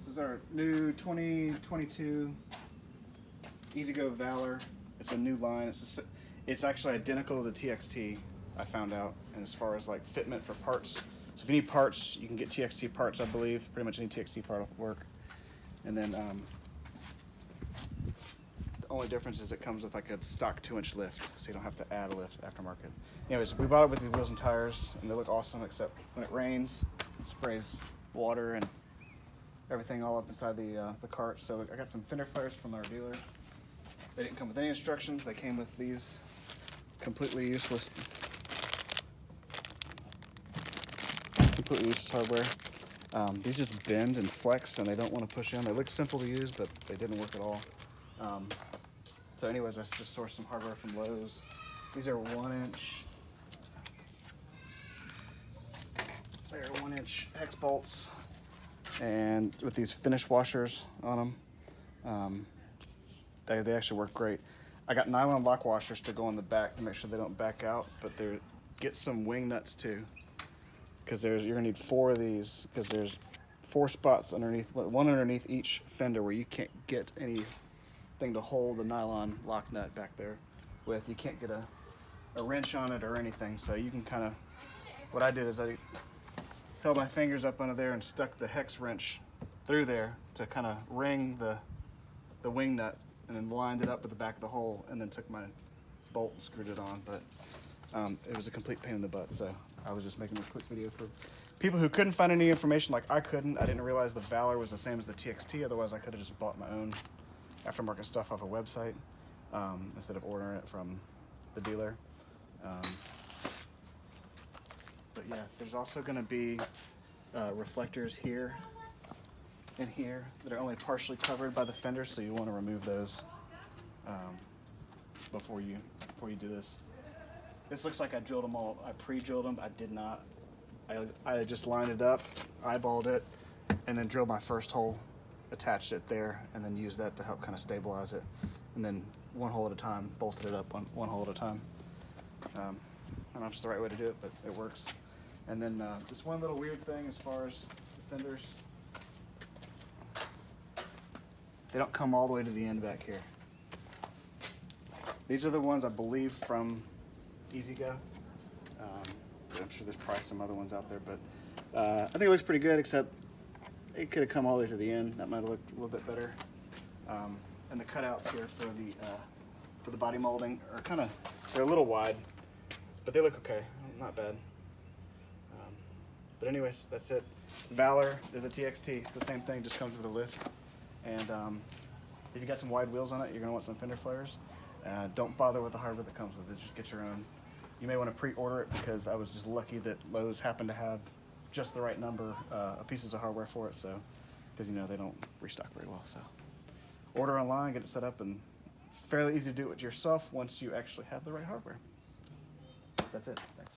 This is our new 2022 E-Z-Go Valor. It's a new line. It's actually identical to the TXT, I found out. And as far as like fitment for parts, so if you need parts, you can get TXT parts, I believe. Pretty much any TXT part will work. And then the only difference is it comes with like a stock 2-inch lift, so you don't have to add a lift aftermarket. Anyways, we bought it with these wheels and tires, and they look awesome, except when it rains, it sprays water and everything all up inside the cart. So I got some fender flares from our dealer. They didn't come with any instructions. They came with these completely useless hardware. These just bend and flex, and they don't want to push in. They look simple to use, but they didn't work at all. So anyways, I just sourced some hardware from Lowe's. These are 1-inch. They're 1-inch hex bolts, and with these finish washers on them. They actually work great. I got nylon lock washers to go on the back to make sure they don't back out, but get some wing nuts too, because you're gonna need 4 of these, because there's 4 spots underneath, one underneath each fender where you can't get anything to hold the nylon lock nut back there with. You can't get a wrench on it or anything, so you can kind of, what I did is I held my fingers up under there and stuck the hex wrench through there to kind of ring the wing nut, and then lined it up with the back of the hole, and then took my bolt and screwed it on. But it was a complete pain in the butt, so I was just making this quick video for people who couldn't find any information like I couldn't. I didn't realize the Valor was the same as the TXT, otherwise I could have just bought my own aftermarket stuff off a website instead of ordering it from the dealer. But yeah, there's also going to be reflectors here and here that are only partially covered by the fender, so you want to remove those before you do this. This looks like I drilled them all. I pre-drilled them. I did not. I just lined it up, eyeballed it, and then drilled my first hole, attached it there, and then used that to help kind of stabilize it. And then one hole at a time, bolted it up one hole at a time. I don't know if it's the right way to do it, but it works. And then just one little weird thing as far as the fenders. They don't come all the way to the end back here. These are the ones I believe from E-Z-Go. I'm sure there's probably some other ones out there, but I think it looks pretty good, except it could have come all the way to the end. That might have looked a little bit better. And the cutouts here for the body molding are they're a little wide, but they look okay, not bad. But anyways, that's it. Valor is a TXT. It's the same thing, just comes with a lift. And if you got some wide wheels on it, you're gonna want some fender flares. Don't bother with the hardware that comes with it, just get your own. You may want to pre-order it, because I was just lucky that Lowe's happened to have just the right number of pieces of hardware for it, so, because they don't restock very well. So order online, get it set up, and fairly easy to do it yourself once you actually have the right hardware. That's it. Thanks.